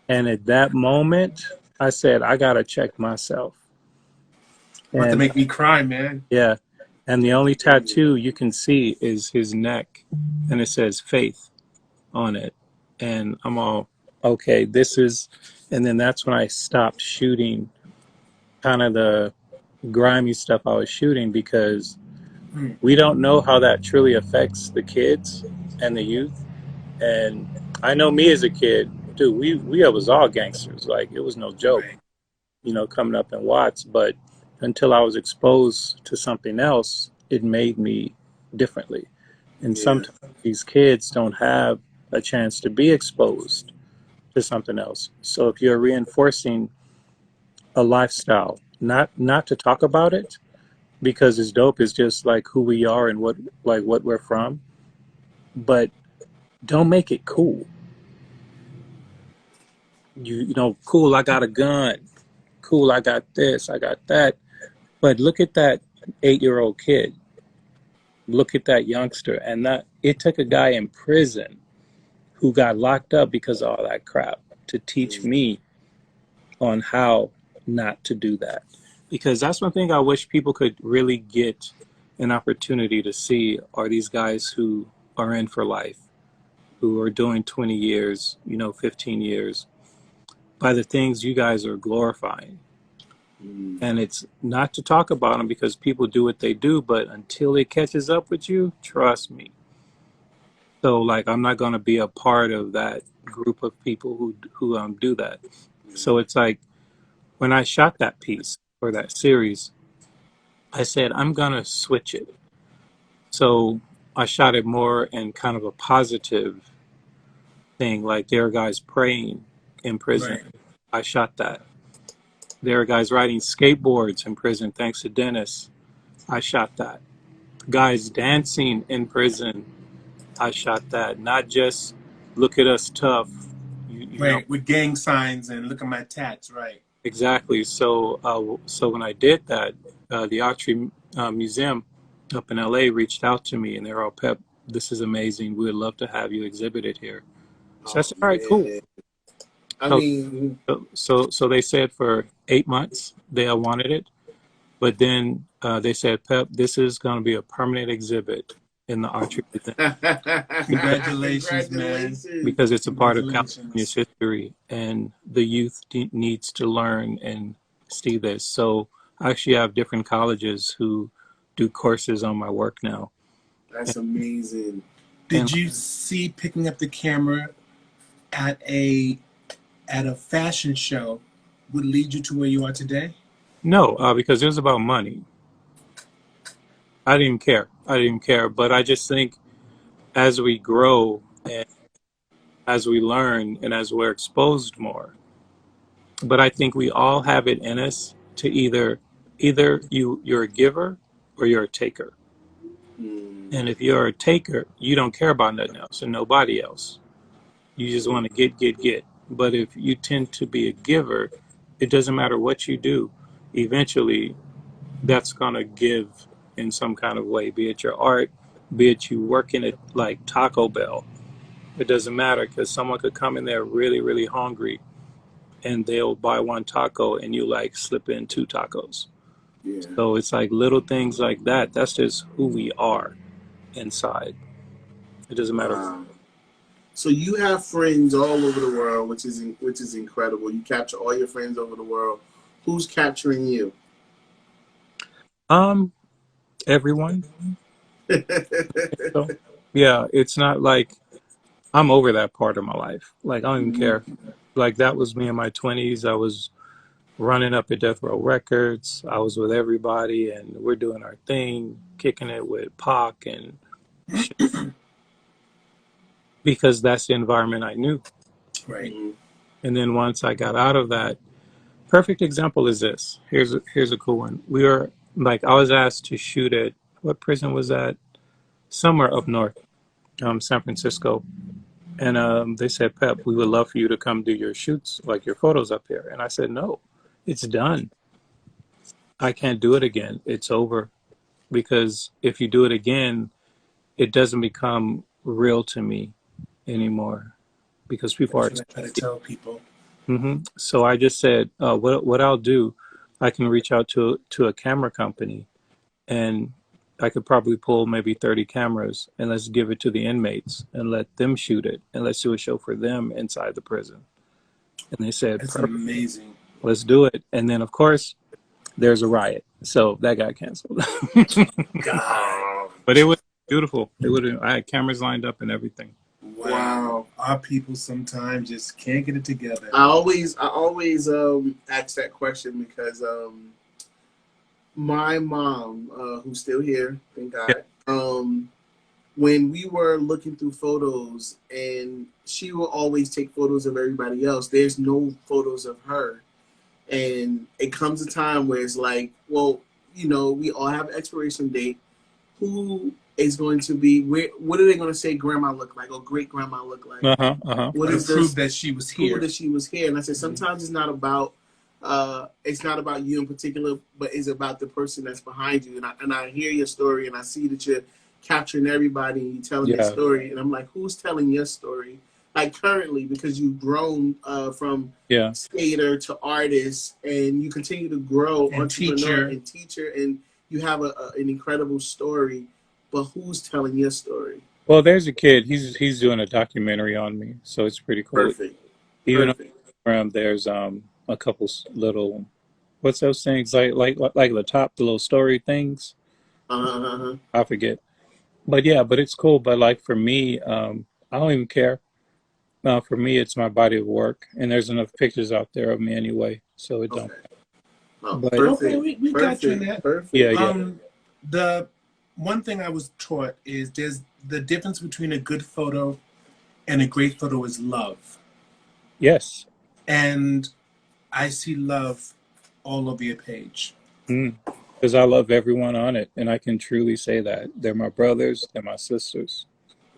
And at that moment, I said, I got to check myself. About to make me cry, man. Yeah. And the only tattoo you can see is his neck. And it says faith on it. And I'm all, okay, and then that's when I stopped shooting kind of the grimy stuff I was shooting, because we don't know how that truly affects the kids and the youth. And I know me as a kid, dude, we was all gangsters. Like, it was no joke, coming up in Watts. But until I was exposed to something else, it made me differently. And sometimes these kids don't have a chance to be exposed to something else. So if you're reinforcing a lifestyle, not to talk about it, because it's dope, it's just like who we are and what we're from, but don't make it cool. Cool, I got a gun. Cool, I got this, I got that. But look at that 8-year-old kid. Look at that youngster. And it took a guy in prison who got locked up because of all that crap to teach me on how not to do that. Because that's one thing I wish people could really get an opportunity to see, are these guys who are in for life, who are doing 20 years, 15 years, by the things you guys are glorifying. And it's not to talk about them because people do what they do, but until it catches up with you, trust me. So, I'm not going to be a part of that group of people who do that. So it's like, when I shot that piece or that series, I said, I'm going to switch it. So I shot it more in kind of a positive thing, like there are guys praying in prison. Right. I shot that. There are guys riding skateboards in prison, thanks to Dennis. I shot that. Guys dancing in prison. I shot that. Not just look at us tough. Right, with gang signs and look at my tats, right. Exactly. So when I did that, the Archery Museum up in LA reached out to me, and they're all, Pep, this is amazing. We would love to have you exhibited here. So I said, all right, cool. So they said for 8 months they wanted it. But then they said, Pep, this is going to be a permanent exhibit in the archery business Congratulations, man. because it's a part of California's history, and the youth needs to learn and see this. So I actually have different colleges who do courses on my work now. That's amazing. Did you see picking up the camera at a fashion show would lead you to where you are today? No, because it was about money. I didn't care. But I just think as we grow and as we learn and as we're exposed more, but I think we all have it in us to either you're a giver or you're a taker. And if you're a taker, you don't care about nothing else and nobody else. You just want to get. But if you tend to be a giver, it doesn't matter what you do. Eventually, that's going to give in some kind of way, be it your art, be it you working at like Taco Bell. It doesn't matter because someone could come in there really, really hungry and they'll buy one taco and you like slip in 2 tacos. Yeah. So it's like little things like that. That's just who we are inside. It doesn't matter. Wow. So you have friends all over the world, which is incredible. You capture all your friends over the world. Who's capturing you? Everyone. So, yeah, it's not like I'm over that part of my life. Like I don't even care. Like that was me in my 20s. I was running up at Death Row Records. I was with everybody, and we're doing our thing, kicking it with Pac and shit. Because that's the environment I knew. Right. And then once I got out of that, perfect example is this. Here's a cool one. We were like, I was asked to shoot at, what prison was that? Somewhere up north, San Francisco. And they said, Pep, we would love for you to come do your shoots, like your photos up here. And I said, no, it's done. I can't do it again. It's over. Because if you do it again, it doesn't become real to me anymore. Because people That's what I try to tell people. So I just said, what I'll do, I can reach out to a camera company, and I could probably pull maybe 30 cameras, and let's give it to the inmates and let them shoot it, and let's do a show for them inside the prison. And they said, that's amazing. Let's do it. And then, of course, there's a riot, so that got canceled. God. But it was beautiful. I had cameras lined up and everything. Wow. Our people sometimes just can't get it together. I always ask that question because my mom, who's still here, thank God, when we were looking through photos, and she will always take photos of everybody else, there's no photos of her. And it comes a time where it's like, well, you know, we all have an expiration date. Who is going to be, what are they going to say grandma look like or great grandma look like? What is proof that she was here? Proof that she was here. And I said, sometimes it's not about you in particular, but it's about the person that's behind you. And I hear your story, and I see that you're capturing everybody and you're telling their story. And I'm like, who's telling your story? Like currently, because you've grown from skater to artist, and you continue to grow, and entrepreneur and teacher, and you have an incredible story. But who's telling your story? Well, there's a kid. He's doing a documentary on me, so it's pretty cool. Perfect. Even on Instagram, there's a couple little, what's those things like the top, the little story things. I forget. But yeah, but it's cool. But like for me, I don't even care. For me, it's my body of work, and there's enough pictures out there of me anyway, so it don't. Oh, but perfect. We got you in that. Perfect. Yeah. The one thing I was taught is there's the difference between a good photo and a great photo is love. Yes. And I see love all over your page. Because I love everyone on it, and I can truly say that. They're my brothers, they're my sisters.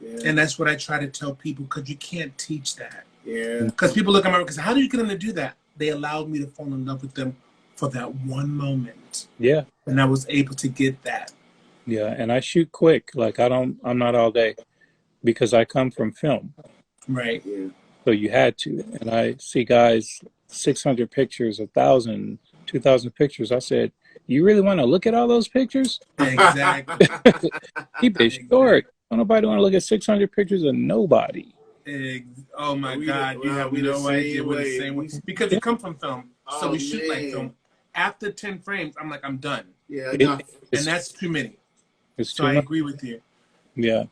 Yeah. And that's what I try to tell people, because you can't teach that. Yeah. Because people look at me because how do you get them to do that? They allowed me to fall in love with them for that one moment. Yeah. And I was able to get that. Yeah, and I shoot quick. Like I'm not all day, because I come from film. Right. Yeah. So you had to. And I see guys 600 pictures, 1,000, 2,000 pictures. I said, you really want to look at all those pictures? Exactly. Keep it short. Don't nobody want to look at 600 pictures of nobody. Oh my God, you have no idea what the same way. Because we come from film, so we shoot like film. After 10 frames, I'm like, I'm done. Yeah, enough. And that's too many. It's so too I much. agree with you. Yeah.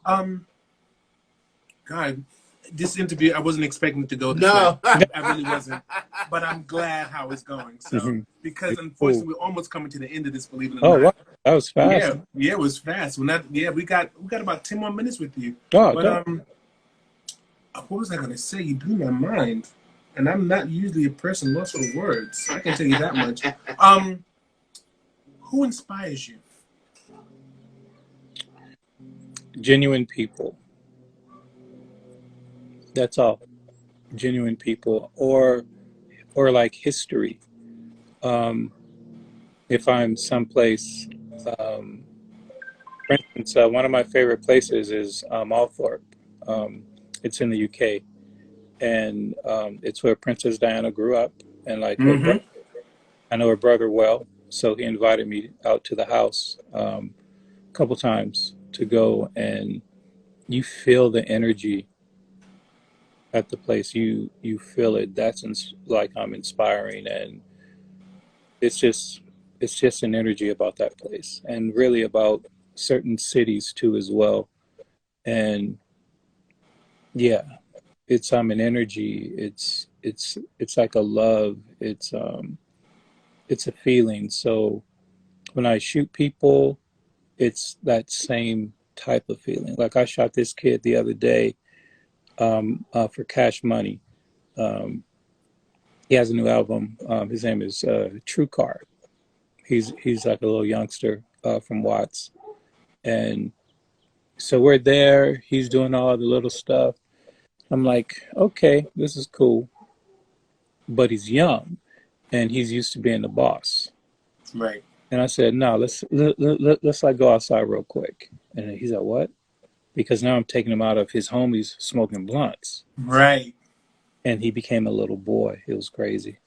God, this interview, I wasn't expecting it to go this way. I really wasn't. But I'm glad how it's going. So because unfortunately we're almost coming to the end of this, believe it or not. Wow. That was fast. Yeah, it was fast. We got about 10 more minutes with you. Oh, but what was I gonna say? You blew my mind. And I'm not usually a person lost for words. I can tell you that much. Who inspires you? Genuine people. That's all. Genuine people, or like history. If I'm someplace, for instance, one of my favorite places is Althorpe. It's in the UK, and it's where Princess Diana grew up. And like I know her brother well, so he invited me out to the house a couple times to go, and you feel the energy at the place. You feel it. That's like I'm inspiring, and it's just an energy about that place, and really about certain cities too as well. And yeah, it's an energy. It's like a love. It's a feeling. So when I shoot people, it's that same type of feeling. Like I shot this kid the other day for Cash Money. He has a new album. His name is True Car. He's like a little youngster from Watts, and so we're there. He's doing all the little stuff. I'm like, okay, this is cool, but he's young, and he's used to being the boss. Right. And I said, no, let's like go outside real quick. And he's like, what? Because now I'm taking him out of his homies smoking blunts. Right. And he became a little boy. It was crazy.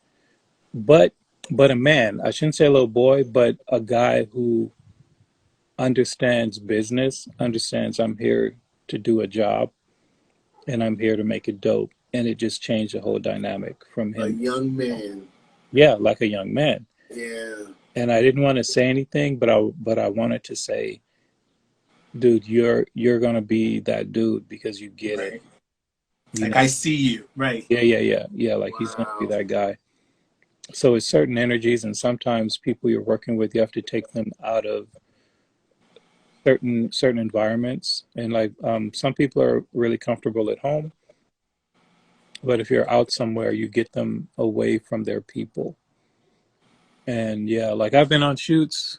But a man, I shouldn't say a little boy, but a guy who understands business, understands I'm here to do a job, and I'm here to make it dope. And it just changed the whole dynamic from him. A young man. Yeah, like a young man. Yeah. And I didn't want to say anything, but I wanted to say, dude, you're gonna be that dude because you get it. Like I see you, right? Yeah. Like he's gonna be that guy. So it's certain energies, and sometimes people you're working with, you have to take them out of certain environments. And like some people are really comfortable at home, but if you're out somewhere, you get them away from their people. And yeah, like I've been on shoots.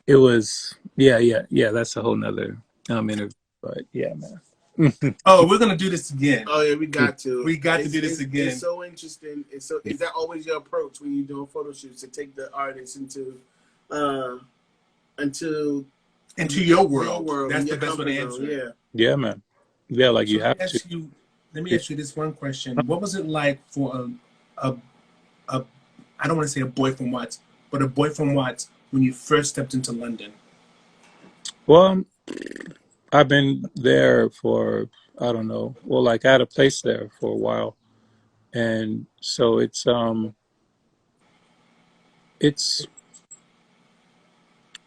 It was that's a whole nother interview. But yeah, man. Oh, we're gonna do this again. Oh yeah, we got to. We got to do this again. It's so interesting. Is that always your approach when you're doing photo shoots, to take the artist into your world? That's the best way to answer. Yeah. Yeah, man. Yeah, like you have to. Let me ask you this one question. What was it like for a I don't want to say a boy from Watts, but a boy from Watts when you first stepped into London? Well, I've been there for, I don't know. Well, like I had a place there for a while. And so it's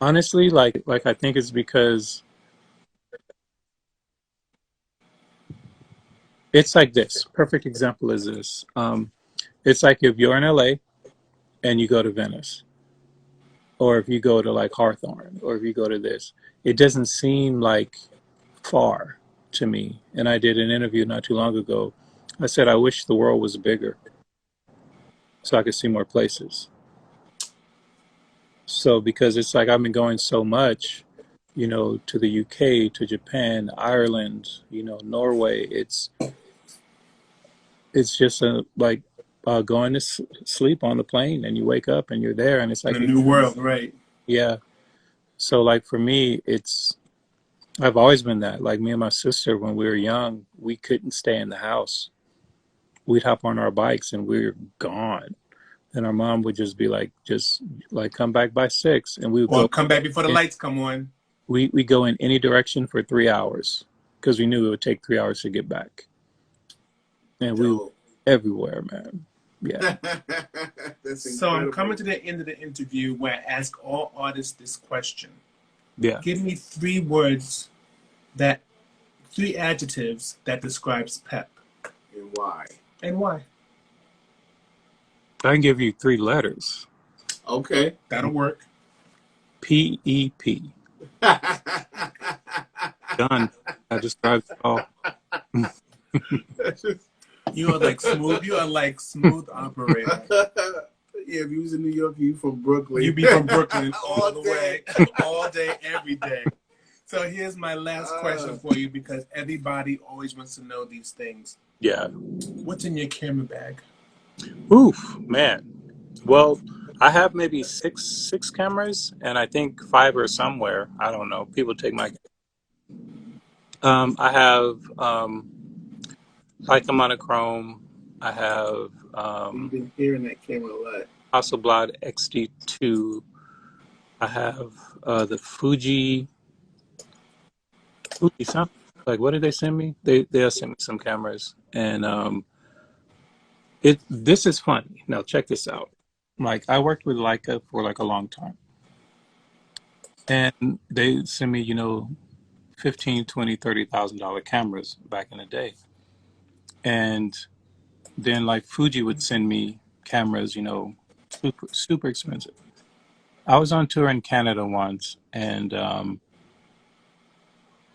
honestly like I think it's because it's like this. Perfect example is this. It's like if you're in LA and you go to Venice, or if you go to like Hawthorne, or if you go to this, it doesn't seem like far to me. And I did an interview not too long ago. I said, I wish the world was bigger so I could see more places. So because it's like I've been going so much, to the UK, to Japan, Ireland, Norway. It's just like going to sleep on the plane, and you wake up and you're there, and it's like a new world, right? Yeah. So like for me, I've always been that. Like me and my sister, when we were young, we couldn't stay in the house. We'd hop on our bikes and we were gone. and our mom would just be like, just like come back by 6, and we would Or go. come back before the lights come on. We go in any direction for 3 hours because we knew it would take 3 hours to get back, and we were everywhere, man. Yeah. So I'm coming to the end of the interview where I ask all artists this question. Yeah. Give me 3 adjectives that describes Pep. And why? And why? I can give you 3 letters. Okay, that'll work. PEP. Done. I described it all. You are like smooth. You are like smooth operator. Yeah, if you was in New York, you from Brooklyn. You be from Brooklyn all the way, all day, every day. So here's my last question for you, because everybody always wants to know these things. Yeah. What's in your camera bag? Oof, man. Well, I have maybe six cameras, and I think 5 are somewhere. I don't know. People take my. I have Leica monochrome. I have You've been hearing that camera a lot. Hasselblad XT2. I have the Fuji something. Like, what did they send me? They'll send me some cameras, and this is funny. Now check this out. Like, I worked with Leica for like a long time, and they send me, $15,000, $20,000, $30,000 cameras back in the day, and then like Fuji would send me cameras, super super expensive. I was on tour in Canada once, and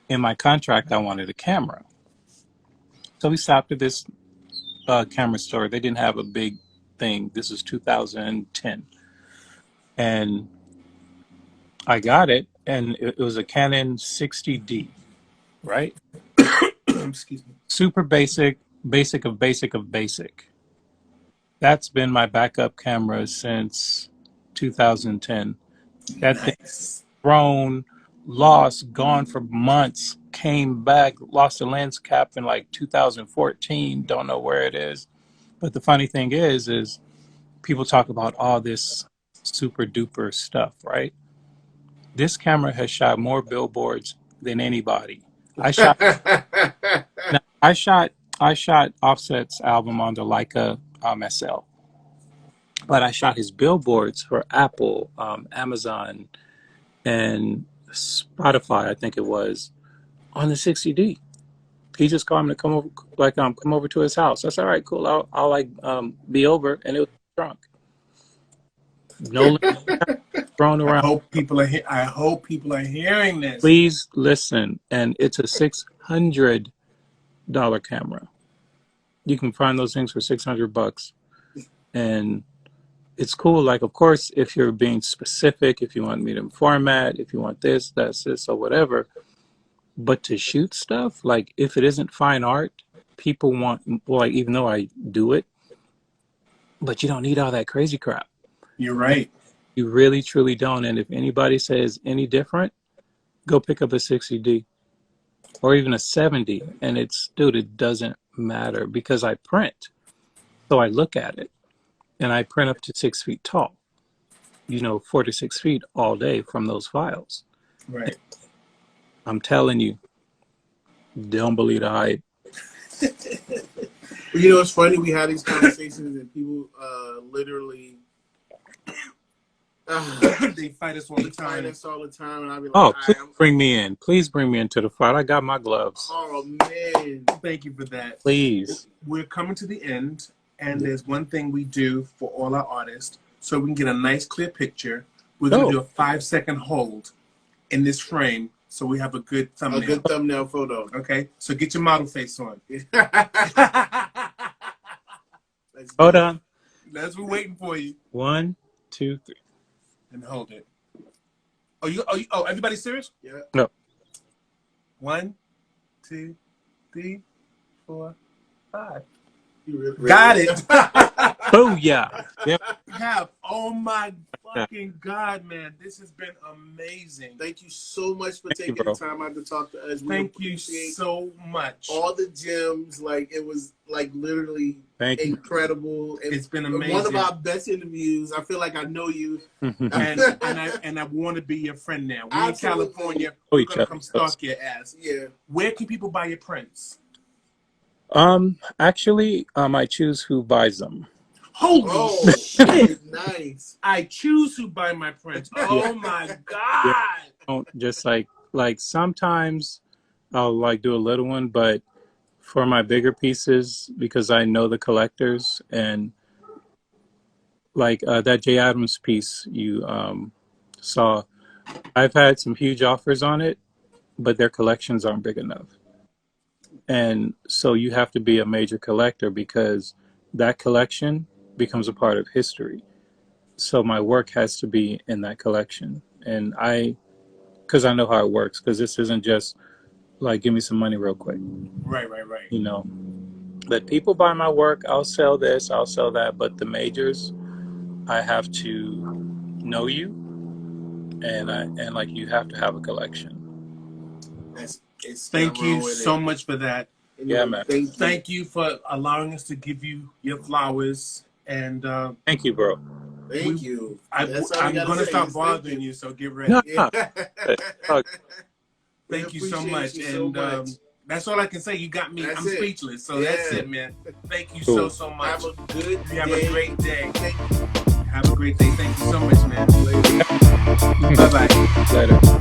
in my contract, I wanted a camera. So we stopped at this camera store. They didn't have a big thing. This was 2010. And I got it, and it was a Canon 60D, right? Excuse me. Super basic, basic of basic of basic. That's been my backup camera since 2010. That thing thrown, lost, gone for months, came back, lost the lens cap in like 2014, don't know where it is. But the funny thing is people talk about all this super duper stuff, right? This camera has shot more billboards than anybody. I shot Offset's album on the Leica SL, but I shot his billboards for Apple, Amazon, and Spotify, I think it was, on the 60D. He just called me to come over to his house. That's all right, cool. I'll be over, and it was drunk. No thrown around. I hope people are hearing this. Please listen, and it's a $600 camera. You can find those things for $600, and it's cool. Like, of course, if you're being specific, if you want medium format, if you want this, that's this, or whatever. But to shoot stuff, like, if it isn't fine art, people want, like, even though I do it, but you don't need all that crazy crap. You're right. You really, truly don't. And if anybody says any different, go pick up a 60D or even a 70. And it doesn't matter, because I print. So I look at it, and I print up to 6 feet tall, 4 to 6 feet all day from those files. Right. I'm telling you, don't believe the hype. It's funny. We had these conversations, and people literally they fight us all the time. And I'll be like, "Oh, please bring me in. Please bring me into the fight. I got my gloves." Oh man, thank you for that. Please. We're coming to the end, and there's one thing we do for all our artists, so we can get a nice clear picture. We're gonna do a 5-second hold in this frame, so we have a good thumbnail. A good thumbnail photo. Okay, so get your model face on. Hold on. That's we're waiting for you. 1, 2, 3. And hold it. Everybody serious? Yeah. No. 1, 2, 3, 4, 5. You really Got it. Oh yeah. Yep. Oh my fucking God, man. This has been amazing. Thank you so much for Thank you, taking bro. the time out to talk to us. We Thank you appreciate so much. all the gems. Like, it was like literally Thank you. incredible. It's been amazing. One of our best interviews. I feel like I know you. and I want to be your friend now. We're in California. Oh, We're gonna come stalk your ass. Yeah. Where can people buy your prints? Actually, I choose who buys them. Holy shit! Nice. I choose who buy my prints. Oh my God! Yeah. Don't just like sometimes I'll like do a little one, but for my bigger pieces, because I know the collectors, and like that Jay Adams piece you saw, I've had some huge offers on it, but their collections aren't big enough. And so you have to be a major collector because that collection becomes a part of history. So my work has to be in that collection. And because I know how it works, because this isn't just like, give me some money real quick. Right. You know, but people buy my work, I'll sell this, I'll sell that. But the majors, I have to know you, and like you have to have a collection. Thank you so much for that. Yeah, man. Thank you for allowing us to give you your flowers. And thank you, bro. Thank you. I'm gonna stop bothering you, so get ready. No. Thank you so much. And that's all I can say. You got me. I'm speechless. So that's it, man. Thank you so much. Have a great day. Have a great day. Thank you so much, man. Later. Bye-bye. Later.